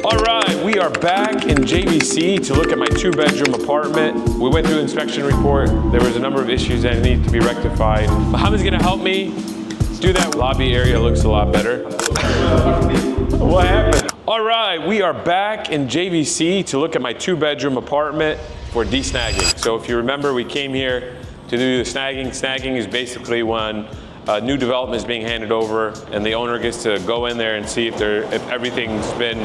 All right, we are back in JVC to look at my 2-bedroom apartment. We went through the inspection report. There was a number of issues that need to be rectified. Mohammed's gonna help me do that. Lobby area looks a lot better. What happened? All right, we are back in JVC to look at my 2-bedroom apartment for de-snagging. So if you remember, we came here to do the snagging. Snagging is basically when a new development is being handed over and the owner gets to go in there and see if everything's been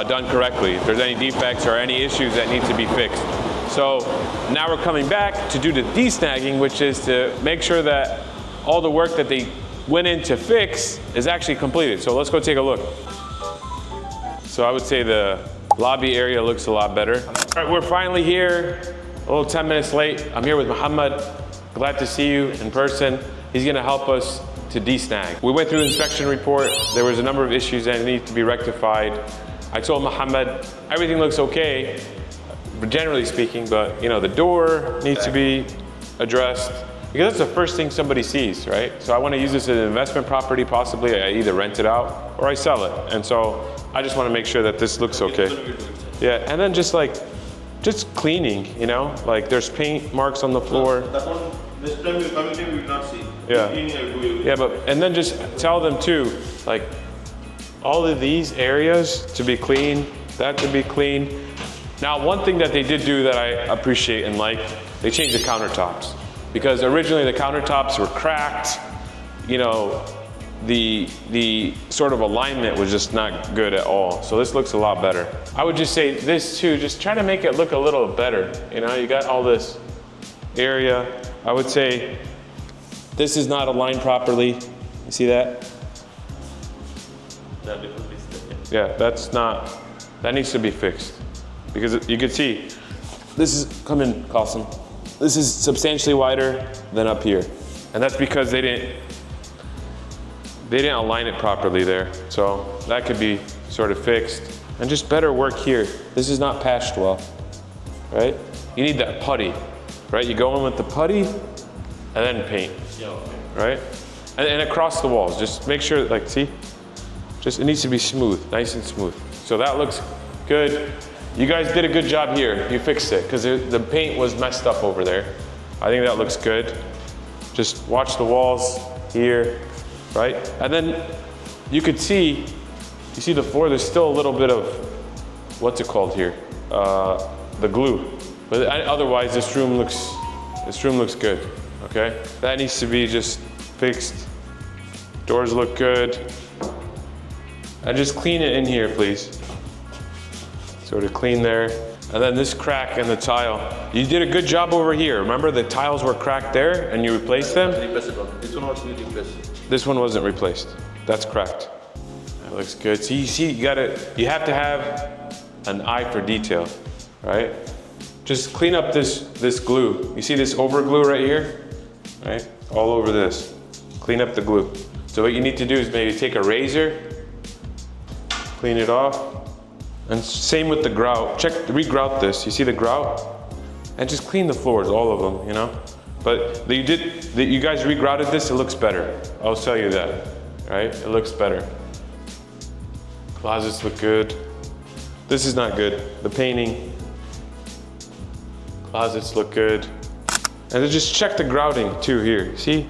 done correctly, if there's any defects or any issues that need to be fixed. So now we're coming back to do the de-snagging, which is to make sure that all the work that they went in to fix is actually completed. So let's go take a look. So I would say the lobby area looks a lot better. All right, we're finally here, a little 10 minutes late. I'm here with Mohammed. Glad to see you in person. He's gonna help us to de-snag. We went through the inspection report. There was a number of issues that need to be rectified. I told Mohammed, everything looks okay, generally speaking, but you know, the door needs to be addressed because that's the first thing somebody sees, right? So I wanna use this as an investment property, possibly. I either rent it out or I sell it. And so I just wanna make sure that this looks okay. Yeah, and then just cleaning, you know? Like there's paint marks on the floor. That one, this time you come in, we will not see. Yeah. Yeah, and then just tell them too, like all of these areas to be clean, that to be clean. Now, one thing that they did do that I appreciate and like, they changed the countertops. Because originally the countertops were cracked, you know, the sort of alignment was just not good at all. So this looks a lot better. I would just say this too, just try to make it look a little better. You know, you got all this area. I would say this is not aligned properly. You see that? Yeah, that needs to be fixed. Because you can see, this is, come in, Qasim. This is substantially wider than up here. And that's because they didn't align it properly there. So that could be sort of fixed. And just better work here. This is not patched well, right? You need that putty, right? You go in with the putty and then paint, right? And across the walls, just make sure, like, see? Just, it needs to be smooth, nice and smooth. So that looks good. You guys did a good job here. You fixed it, because the paint was messed up over there. I think that looks good. Just watch the walls here, right? And then you could see, you see the floor, there's still a little bit of, what's it called here? The glue. But otherwise, this room looks good, okay? That needs to be just fixed. Doors look good. And just clean it in here, please. Sort of clean there. And then this crack in the tile. You did a good job over here. Remember the tiles were cracked there and you replaced them? This one was replaced. This one wasn't replaced. That's cracked. That looks good. So you see, you have to have an eye for detail, right? Just clean up this glue. You see this over glue right here? Right? All over this. Clean up the glue. So what you need to do is maybe take a razor, clean it off. And same with the grout. Re-grout this. You see the grout? And just clean the floors, all of them, you know? But you guys re-grouted this, it looks better. I'll tell you that, right? It looks better. Closets look good. This is not good. The painting. Closets look good. And then just check the grouting too here. See?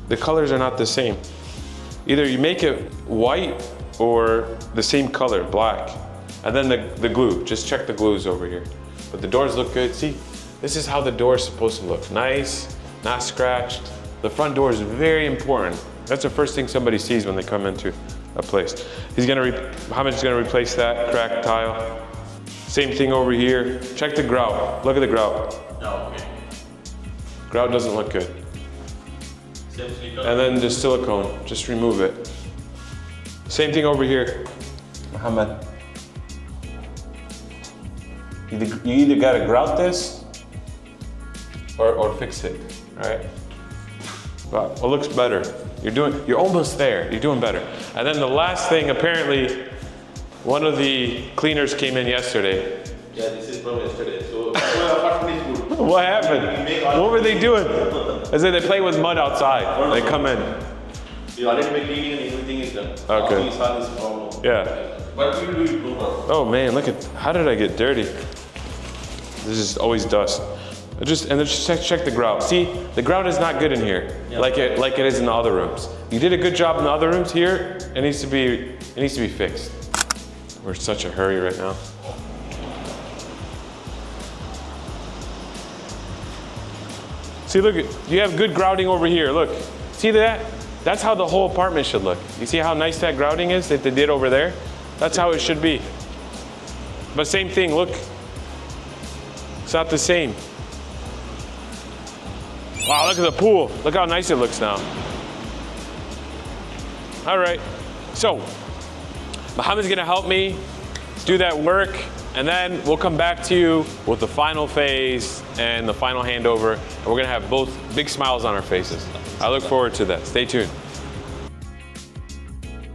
The colors are not the same. Either you make it white or the same color, black. And then the glue, just check the glues over here. But the doors look good. See, this is how the door is supposed to look. Nice, not scratched. The front door is very important. That's the first thing somebody sees when they come into a place. Mohammed's gonna replace that cracked tile. Same thing over here. Check the grout. Look at the grout. Oh, okay. Grout doesn't look good. And then the silicone, just remove it. Same thing over here. Mohammed. You either gotta grout this or fix it, all right? But it looks better. You're almost there. You're doing better. And then the last thing, apparently, one of the cleaners came in yesterday. Yeah, this is from yesterday. So what happened? What were they doing? Is it they play with mud outside? They come in. You already make cleaning and everything is done. Okay. Now we saw this problem. Yeah. But we will do it, no problem. Oh man, look at, how did I get dirty? This is always dust. Just check the grout. See, the grout is not good in here, like it is in the other rooms. You did a good job in the other rooms. Here, it needs to be fixed. We're in such a hurry right now. See, look, you have good grouting over here. Look, see that? That's how the whole apartment should look. You see how nice that grouting is that they did over there? That's how it should be. But same thing, look. It's not the same. Wow, look at the pool. Look how nice it looks now. All right, so Mohammed's gonna help me do that work, and then we'll come back to you with the final phase and the final handover, and we're gonna have both big smiles on our faces. I look forward to that. Stay tuned.